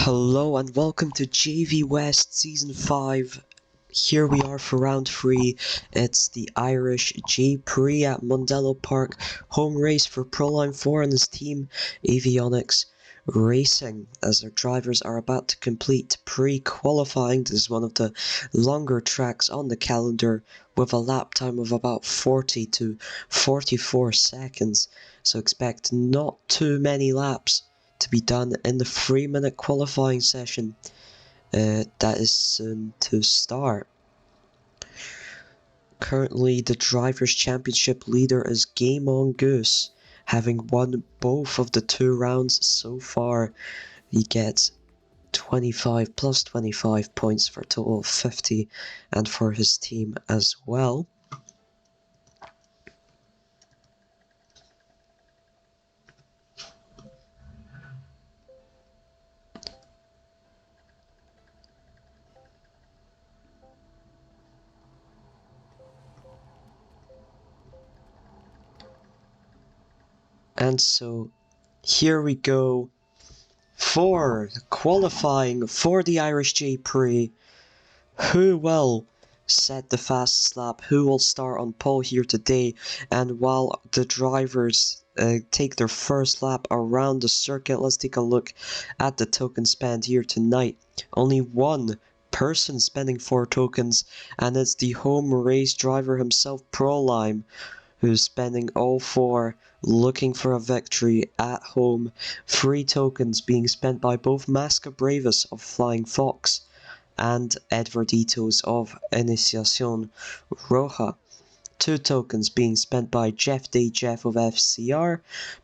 Hello and welcome to JV West Season 5. Here we are for round 3. It's the Irish J-Prix at Mondello Park. Home race for Proline 4 and his team, Avionics Racing, as their drivers are about to complete pre-qualifying. This is one of the longer tracks on the calendar with a lap time of about 40 to 44 seconds. So expect not too many laps to be done in the 3-minute qualifying session that is soon to start. Currently, the Drivers' Championship leader is Game On Goose, having won both of the 2 rounds so far. He gets 25 plus 25 points for a total of 50, and for his team as well. And so, here we go for qualifying for the Irish J-Prix. Who will set the fastest lap? Who will start on pole here today? And while the drivers take their first lap around the circuit, let's take a look at the token spend here tonight. Only one person spending 4 tokens, and it's the home race driver himself, Proline, who's spending all 4, looking for a victory at home. 3 tokens being spent by both Masca Bravus of Flying Fox and Edvarditos of Iniciación Roja. 2 tokens being spent by Jeff Day Jeff of FCR,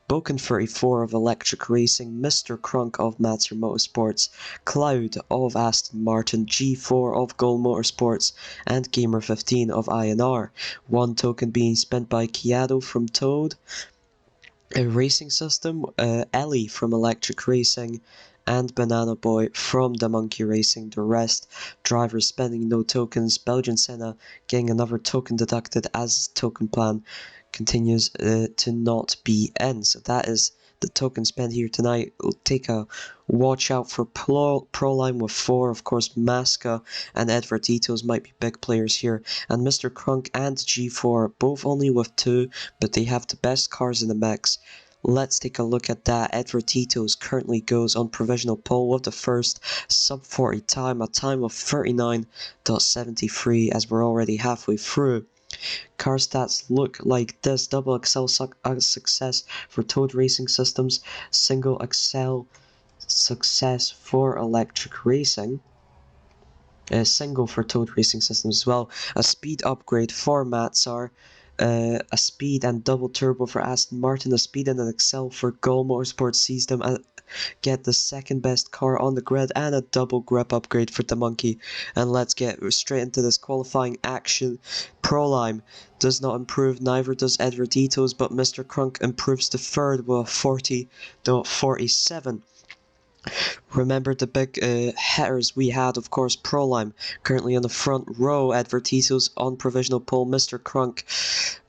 Boken34 of Electric Racing, Mr. Crunk of Matzer Motorsports, Cloud of Aston Martin, G4 of Goal Motorsports, and Gamer15 of INR. 1 token being spent by Kiado from Toad Racing System, Ellie from Electric Racing, and Banana Boy from the Monkey Racing. The rest drivers spending no tokens. Belgian Senna getting another token deducted as his token plan continues to not be in. So that is the token spent here tonight. We'll take a watch out for Proline with 4. Of course, Masca and Edvarditos might be big players here. And Mr. Crunk and G4 both only with 2, but they have the best cars in the mix. Let's take a look at that. Edvarditos currently goes on provisional pole with the first sub 40 time, a time of 39.73, as we're already halfway through. Car stats look like this: double Excel success for Toad Racing Systems, single Excel success for Electric Racing. Single for Toad Racing Systems as well. A speed upgrade for Matsar. A speed and double turbo for Aston Martin, a speed and an Excel for Goal Motorsports sees them get the second best car on the grid, and a double grip upgrade for the Monkey. And let's get straight into this qualifying action. Proline does not improve, neither does Edvarditos, but Mr. Crunk improves to third with a 40.47. Remember the big hitters we had, of course. Proline currently on the front row, Edvarditos on provisional pole, Mr. Crunk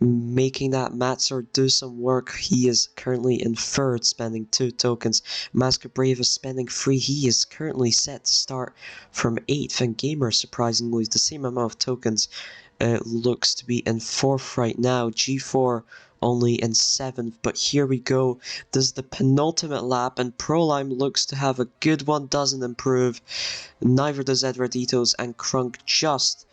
making that Matsar do some work. He is currently in third, spending 2 tokens. Masca Bravus spending 3. He is currently set to start from 8th, and Gamer surprisingly with the same amount of tokens looks to be in 4th right now. G4 only in 7th, but here we go. This is the penultimate lap, and Proline looks to have a good one, doesn't improve. Neither does Edvarditos, and Crunk just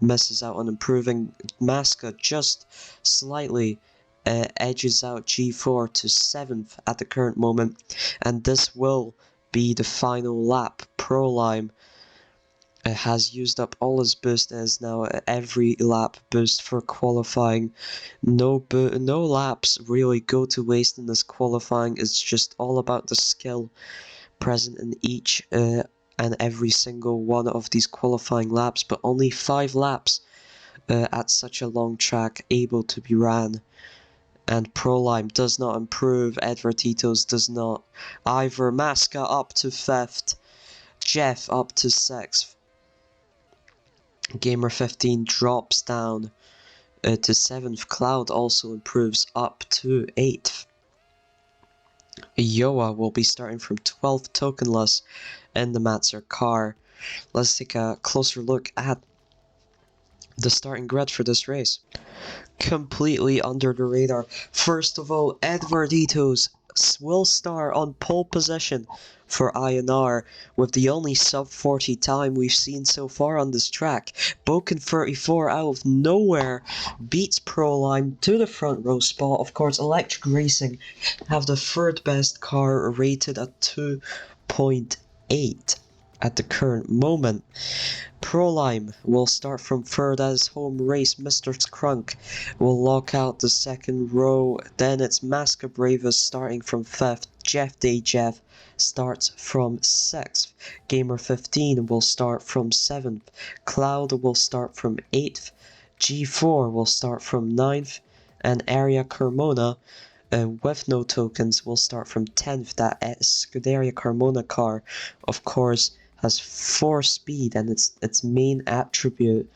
misses out on improving. Masca just slightly edges out G4 to 7th at the current moment, and this will be the final lap. Proline has used up all his boost and is now every lap boost for qualifying. No laps really go to waste in this qualifying. It's just all about the skill present in each and every single one of these qualifying laps, but only 5 laps at such a long track able to be ran. And Proline does not improve, Edvarditos does not either. Masca up to 5th, Jeff up to 6th. Gamer15 drops down to 7th. Cloud also improves up to 8th. Yoa will be starting from 12th tokenless in the Matzer car. Let's take a closer look at the starting grid for this race. Completely under the radar. First of all, Edvarditos will start on pole position for INR with the only sub 40 time we've seen so far on this track. Boken 34 out of nowhere beats Proline to the front row spot. Of course, Electric Racing have the third best car rated at 2.8 at the current moment. Prolime will start from third as home race. Mr. Crunk will lock out the second row. Then it's Masca Bravas starting from 5th. Jeff Day Jeff starts from 6th. Gamer 15 will start from 7th. Cloud will start from 8th. G4 will start from 9th. And Area Carmona with no tokens will start from 10th. That Scuderia Carmona car, of course, has 4 speed and its main attribute,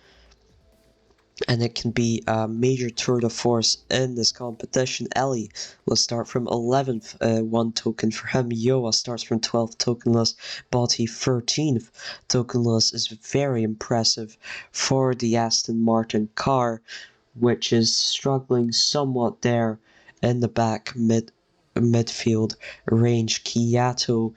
and it can be a major tour de force in this competition. Ellie will start from 11th, 1 token for him. Yoa starts from 12th tokenless. Botti 13th tokenless is very impressive for the Aston Martin car, which is struggling somewhat there in the back midfield range. Kiato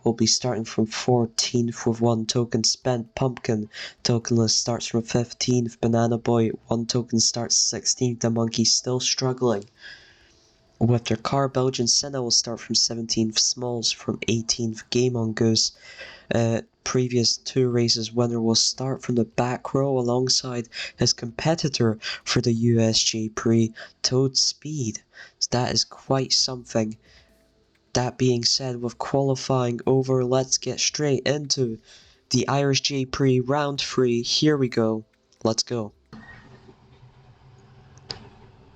will be starting from 14th with 1 token spent. Pumpkin tokenless starts from 15th. Banana Boy 1 token starts 16th. The Monkey still struggling with their car. Belgian Senna will start from 17th. Smalls from 18th. Game on Goose. Previous 2 races winner will start from the back row alongside his competitor for the US J-Prix, Toad Speed. So that is quite something. That being said, with qualifying over, let's get straight into the Irish J-Prix round 3. Here we go. Let's go.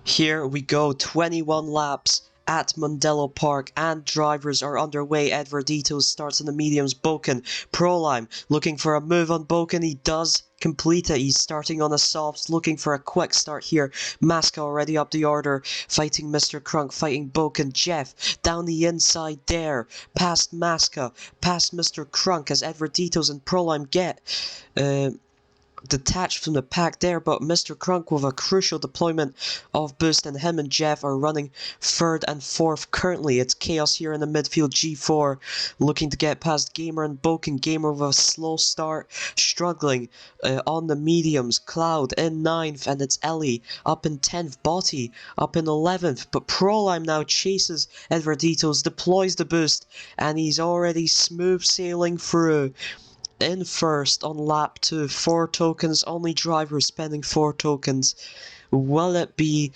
Here we go, 21 laps at Mondello Park, and drivers are underway. Edvarditos starts in the mediums. Boken, Prolime, looking for a move on Boken. He does complete it. He's starting on the softs, looking for a quick start here. Masca already up the order, fighting Mr. Crunk, fighting Boken. Jeff down the inside there, past Masca, past Mr. Crunk as Edvarditos and Prolime get detached from the pack there, but Mr. Crunk with a crucial deployment of boost, and him and Jeff are running 3rd and 4th currently. It's chaos here in the midfield. G4 looking to get past Gamer and Boken. Gamer with a slow start, struggling on the mediums. Cloud in 9th, and it's Ellie up in 10th. Botti up in 11th, but Prolime now chases Edvarditos, deploys the boost, and he's already smooth sailing through in first on lap 2, 4 tokens, only driver spending 4 tokens. Will it be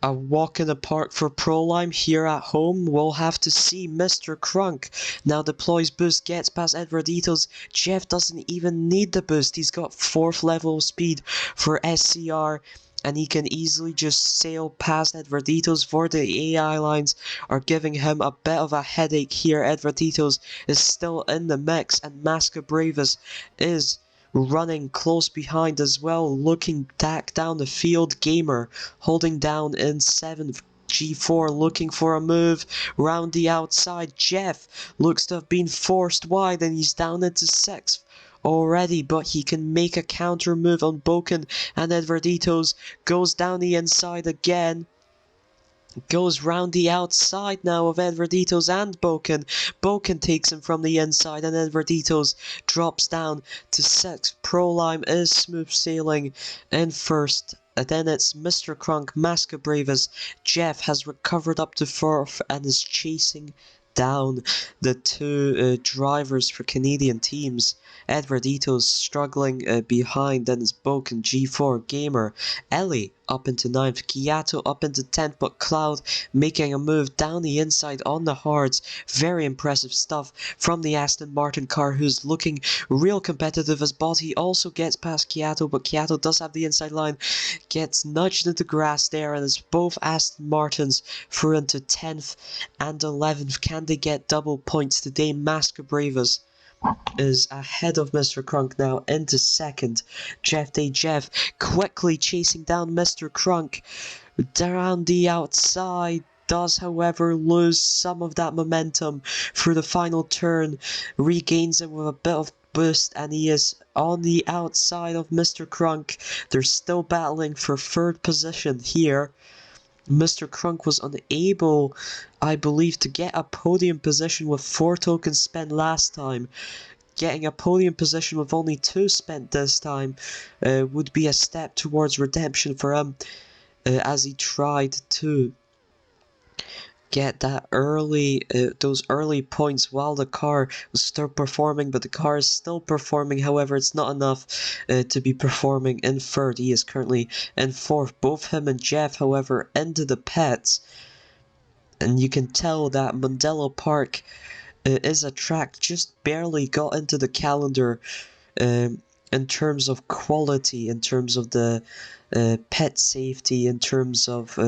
a walk in the park for Prolime here at home? We'll have to see. Mr. Crunk now deploys boost, gets past Edvarditos. Jeff doesn't even need the boost. He's got 4th level speed for SCR, and he can easily just sail past Edvarditos, for the AI lines are giving him a bit of a headache here. Edvarditos is still in the mix, and Masca Bravas is running close behind as well, looking back down the field. Gamer holding down in 7th. G4 looking for a move round the outside. Jeff looks to have been forced wide, and he's down into 6th already, but he can make a counter move on Boken, and Edvarditos goes down the inside again. Goes round the outside now of Edvarditos and Boken. Boken takes him from the inside, and Edvarditos drops down to 6th. Prolime is smooth sailing in 1st. And then it's Mr. Crunk, Masca Bravas. Jeff has recovered up to 4th and is chasing down the 2 drivers for Canadian teams. Edvarditos struggling behind, then it's Boken, G4, Gamer, Ellie up into 9th, Kiato up into 10th, but Cloud making a move down the inside on the hards. Very impressive stuff from the Aston Martin car, who's looking real competitive as Botti also gets past Kiato, but Kiato does have the inside line, gets nudged into grass there, and as both Aston Martins through into 10th and 11th. Can they get double points today? Masca Bravas is ahead of Mr. Crunk now into 2nd. Jeff Day Jeff quickly chasing down Mr. Crunk down the outside. does, however, lose some of that momentum through the final turn, regains it with a bit of boost, and he is on the outside of Mr. Crunk. They're still battling for third position here. Mr. Crunk was unable, I believe, to get a podium position with 4 tokens spent last time. Getting a podium position with only 2 spent this time would be a step towards redemption for him, as he tried to get that those early points while the car was still performing, but the car is still performing. However, it's not enough to be performing in third. He is currently in fourth. Both him and Jeff, however, into the pits, and you can tell that Mandela Park is a track just barely got into the calendar in terms of quality, in terms of the pit safety, in terms of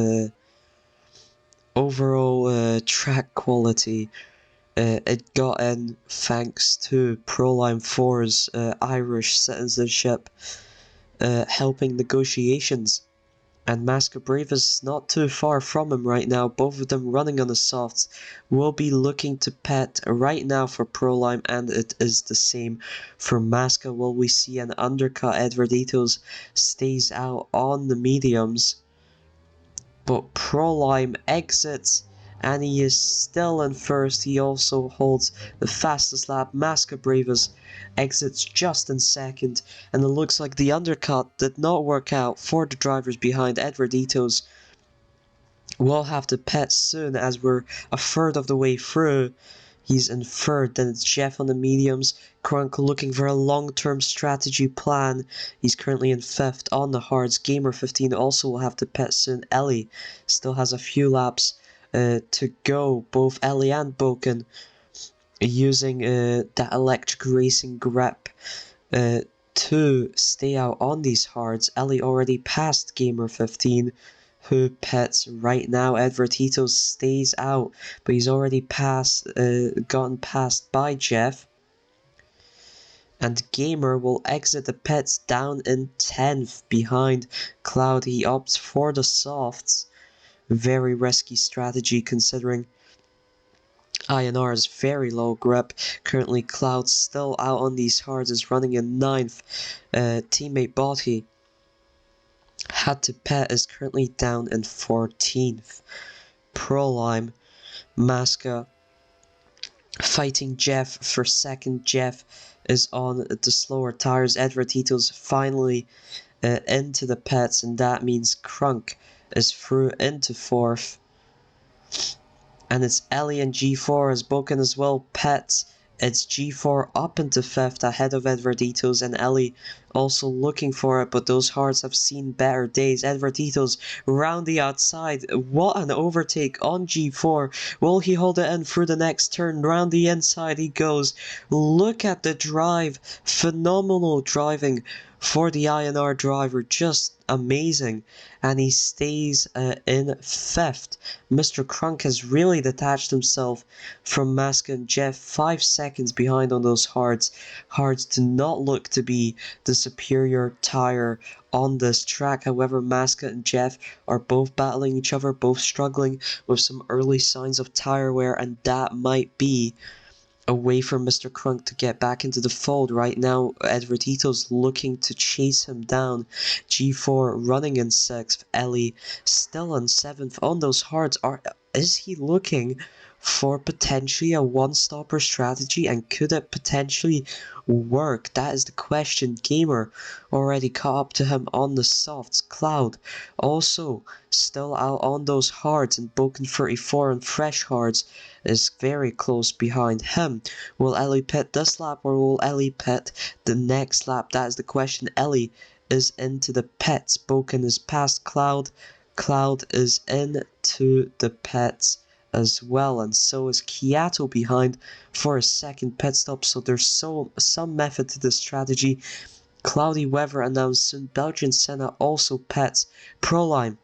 overall track quality. It got in thanks to Proline 4's Irish citizenship helping negotiations. And Masquerade is not too far from him right now, both of them running on the softs. Will be looking to pit right now for Prolime, and it is the same for Masca. Will we see an undercut? Edvarditos stays out on the mediums, but Prolime exits, and he is still in first. He also holds the fastest lap. Masca Bravas exits just in second, and it looks like the undercut did not work out for the drivers behind. Edvarditos will have to pit soon, as we're a third of the way through. He's in third, then it's Jeff on the mediums. Crunk looking for a long-term strategy plan. He's currently in fifth on the hards. Gamer15 also will have to pit soon. Ellie still has a few laps to go. Both Ellie and Boken using that electric racing grip to stay out on these hards. Ellie already passed Gamer15, who pits right now. Edvarditos stays out, but he's already gotten passed by Jeff. And Gamer will exit the pits down in 10th behind Cloud. He opts for the softs. Very risky strategy considering INR's very low grip. Currently Cloud still out on these hards, is running in 9th. Teammate Botti had to pit, is currently down in 14th. Prolime, Masca fighting Jeff for second. Jeff is on the slower tires. Edvarditos finally into the pits, and that means Crunk is through into fourth. And it's Ellie and G4 as Boken as well pits. It's G4 up into fifth ahead of Edvarditos, and Ellie also looking for it, but those hards have seen better days. Edvarditos round the outside. What an overtake on G4. Will he hold it in through the next turn? Round the inside he goes. Look at the drive. Phenomenal driving for the INR driver. Just amazing. And he stays in fifth. Mr. Crunk has really detached himself from Masca and Jeff. 5 seconds behind on those hards. Hards do not look to be the superior tire on this track. However, Masca and Jeff are both battling each other, both struggling with some early signs of tire wear, and that might be a way for Mr. Crunk to get back into the fold. Right now, Edvarditos looking to chase him down. G4 running in 6th. Ellie still in 7th on those hards. Is he looking for potentially a one-stopper strategy, and could it potentially work? That is the question. Gamer already caught up to him on the softs. Cloud also still out on those hards, and Boken 34 and fresh hards is very close behind him. Will Ellie pit this lap, or will Ellie pit the next lap? That is the question. Ellie is into the pits. Boken is past Cloud. Cloud is into the pits as well, and so is Kiato behind for a second pit stop. So there's some method to this strategy. Cloudy weather announced soon. Belgian Senna also pits. Proline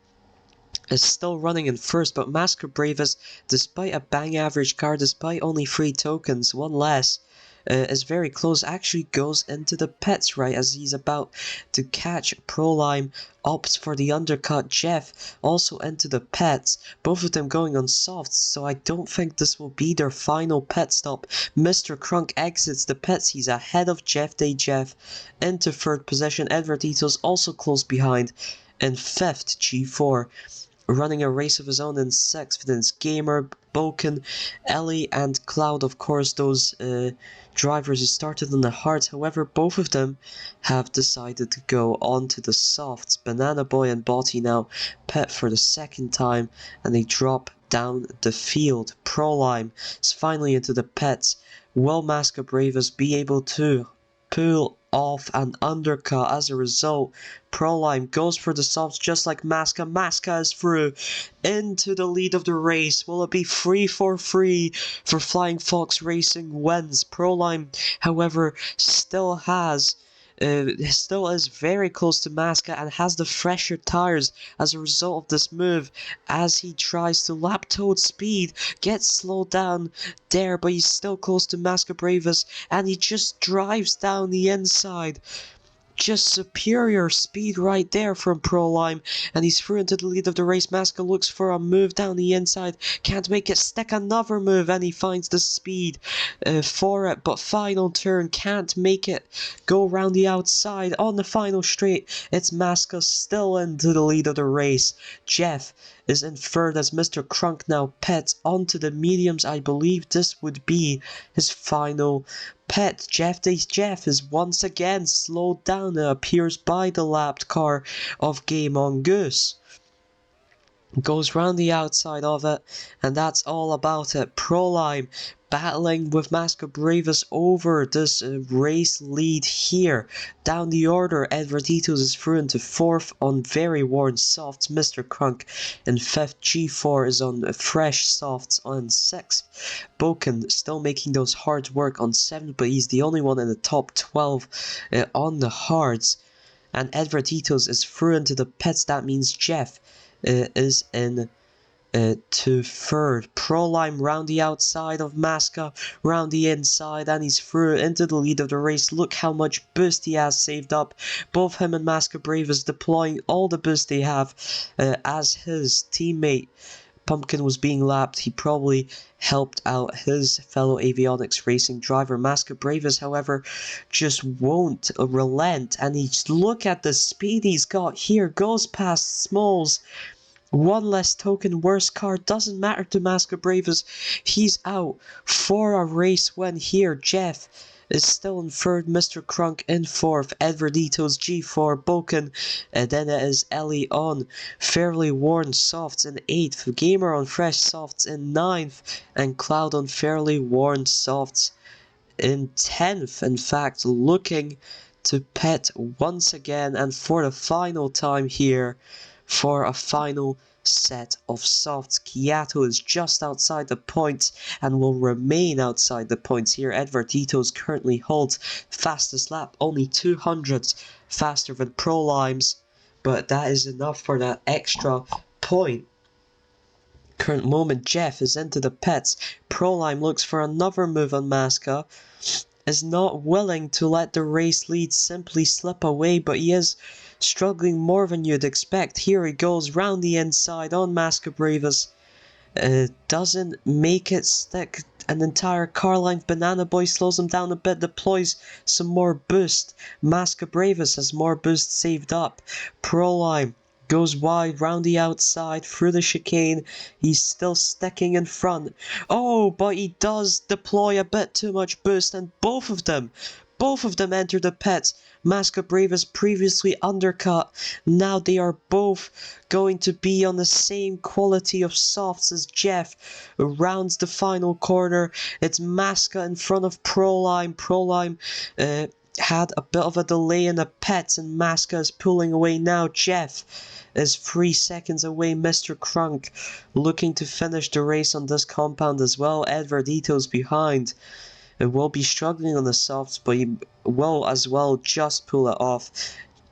is still running in first, but Masker Bravus, despite a bang average car, despite only 3 tokens, one less, is very close, actually goes into the pits right as he's about to catch Prolime, opts for the undercut. Jeff also into the pits, both of them going on softs, so I don't think this will be their final pit stop. Mr. Crunk exits the pits, he's ahead of Jeff Day Jeff into third position. Edward Ito's also close behind in fifth. G4 running a race of his own in sixth. Then it's Gamer, Boken, Ellie, and Cloud. Of course, those drivers who started on the hards. However, both of them have decided to go on to the softs. Banana Boy and Botti now pit for the second time, and they drop down the field. Prolime is finally into the pits. Will Maska Bravus be able to pull off an undercut? As a result, Prolime goes for the softs just like Maska. Maska is through into the lead of the race. Will it be 3-4-3 for Flying Fox Racing wins? Prolime, however, still is very close to Maska and has the fresher tires as a result of this move. As he tries to lap Toad speed, gets slowed down there, but he's still close to Maska Bravus, and he just drives down the inside. Just superior speed right there from Prolime, and he's through into the lead of the race. Maska looks for a move down the inside, can't make it, stick another move, and he finds the speed for it, but final turn, can't make it, go around the outside on the final straight. It's Maska still into the lead of the race. Jeff is in third as Mr. Crunk now pits onto the mediums. I believe this would be his final pit. Jeff is once again slowed down and appears by the lapped car of Game On Goose. Goes round the outside of it, and that's all about it. Prolime battling with Maska Bravus over this race lead here. Down the order, Edvarditos is through into fourth on very worn softs. Mr. Crunk in fifth. G4 is on fresh softs on sixth. Boken still making those hards work on seventh, but he's the only one in the top 12 on the hards. And Edvarditos is through into the pits. That means Jeff is in to third. Prolime round the outside of Maska, round the inside, and he's through into the lead of the race. Look how much boost he has saved up. Both him and Maska Bravus deploying all the boost they have. As his teammate Pumpkin was being lapped, he probably helped out his fellow Avionics Racing driver. Maska Bravus, however, just won't relent, and look at the speed he's got here. Goes past Smalls. One less token, worse car, doesn't matter to Maska Bravus. He's out for a race win here. Jeff is still in third, Mr. Crunk in fourth, Edvarditos G4, Boken, and then it is Ellie on fairly worn softs in eighth, Gamer on fresh softs in ninth, and Cloud on fairly worn softs in 10th. In fact, looking to pit once again and for the final time here for a final set of softs. Kiato is just outside the points and will remain outside the points here. Edvarditos currently holds fastest lap, only 200 faster than Prolime's, but that is enough for that extra point. Current moment, Jeff is into the pits. Prolime looks for another move on Maska, is not willing to let the race lead simply slip away, but he is struggling more than you'd expect. Here he goes round the inside on Maska Bravus. Doesn't make it stick an entire car length. Banana Boy slows him down a bit, deploys some more boost. Maska Bravus has more boost saved up. Prolime goes wide round the outside through the chicane. He's still sticking in front. Oh, but he does deploy a bit too much boost, and both of them enter the pits. Maska Bravus previously undercut. Now they are both going to be on the same quality of softs as Jeff rounds the final corner. It's Maska in front of Prolime. Prolime had a bit of a delay in the pits, and Maska is pulling away now. Jeff is 3 seconds away. Mr. Crunk looking to finish the race on this compound as well. Edvarditos behind. It will be struggling on the softs, but he will as well just pull it off.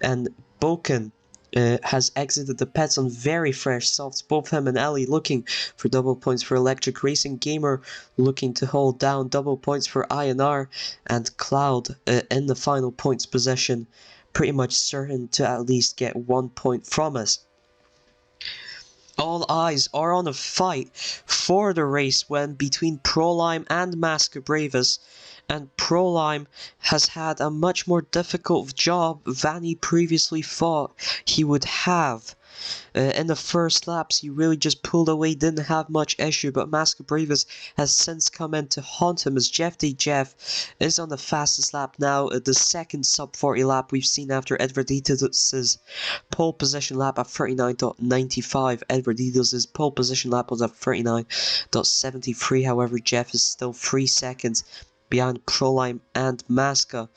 And Boken has exited the pits on very fresh softs. Both him and Ellie looking for double points for Electric Racing. Gamer looking to hold down double points for INR, and Cloud in the final points position, pretty much certain to at least get 1 point from us. All eyes are on a fight for the race when between Prolime and Masca Bravus, and Prolime has had a much more difficult job than he previously thought he would have. In the first laps, he really just pulled away, didn't have much issue, but Masca Bravus has since come in to haunt him as Jeff is on the fastest lap now, the second sub 40 lap we've seen after Edvarditos' pole position lap at 39.95. Edvarditos' pole position lap was at 39.73, however Jeff is still 3 seconds behind Prolime and Masca.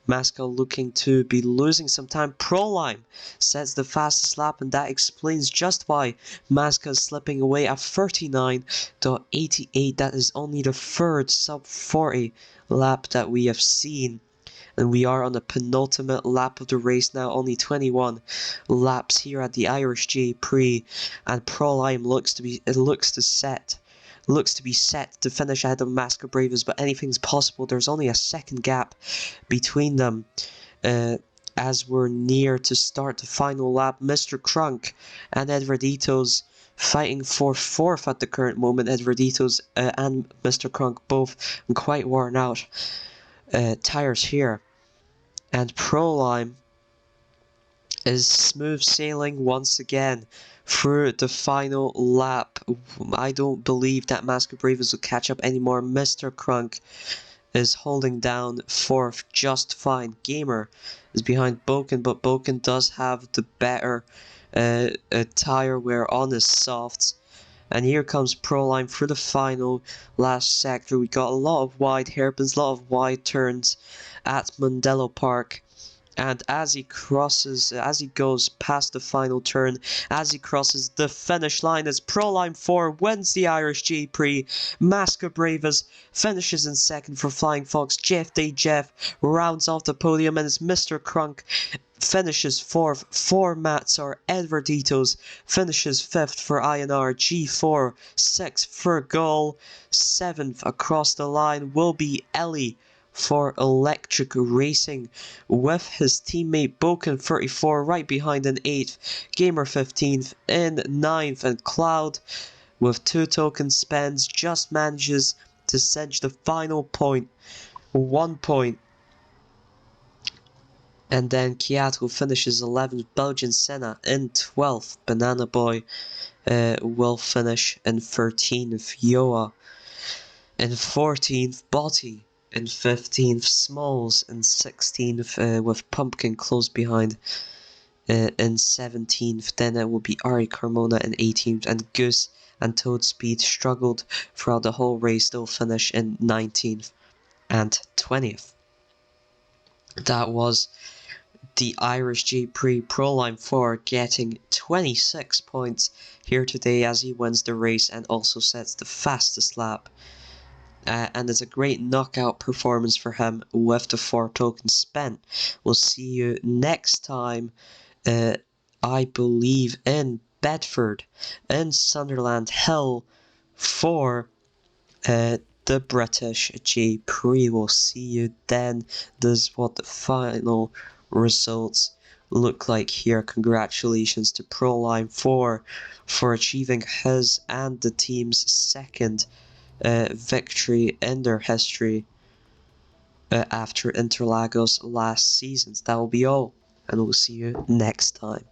Masca looking to be losing some time. Prolime sets the fastest lap, and that explains just why Masca is slipping away at 39.88. That is only the third sub 40 lap that we have seen. And we are on the penultimate lap of the race now, only 21 laps here at the Irish J-Prix, and Prolime looks to be set to finish ahead of Masca Bravus, but anything's possible. There's only a second gap between them as we're near to start the final lap. Mr. Crunk and Edvarditos fighting for fourth at the current moment. Edvarditos and Mr. Crunk both quite worn out tires here. And Prolime is smooth sailing once again through the final lap. I don't believe that Masca Bravus will catch up anymore. Mr. Crunk is holding down fourth just fine. Gamer is behind Boken, but Boken does have the better tire wear on his softs. And here comes Prolime through the final last sector. We got a lot of wide hairpins, a lot of wide turns at Mondello Park. And as he goes past the final turn, as he crosses the finish line, as Prolime 4 wins the Irish J-Prix, Masca Bravus finishes in second for Flying Fox. Jeff rounds off the podium, and as Mr. Crunk finishes fourth for Matsar. Edvarditos finishes fifth for INR. G4 sixth for Gull. Seventh across the line will be Ellie for Electric Racing, with his teammate Boken 34 right behind in 8th, Gamer 15th in 9th, and Cloud with 2 token spends just manages to cinch the final point, 1 point. And then Kiato finishes 11th, Belgian Senna in 12th, Banana Boy will finish in 13th, Yoa in 14th, Botti in 15th, Smalls in 16th, with Pumpkin close behind in 17th. Then it will be Ari Carmona in 18th, and Goose and Toadspeed struggled throughout the whole race. They'll finish in 19th and 20th. That was the Irish J-Prix Prolime 4 getting 26 points here today as he wins the race and also sets the fastest lap. And it's a great knockout performance for him with the 4 tokens spent. We'll see you next time, I believe, in Bedford, in Sunderland Hill, for the British J-Prix. We'll see you then. This is what the final results look like here. Congratulations to Prolime 4 for achieving his and the team's second victory in their history after Interlagos last season. That will be all, and we'll see you next time.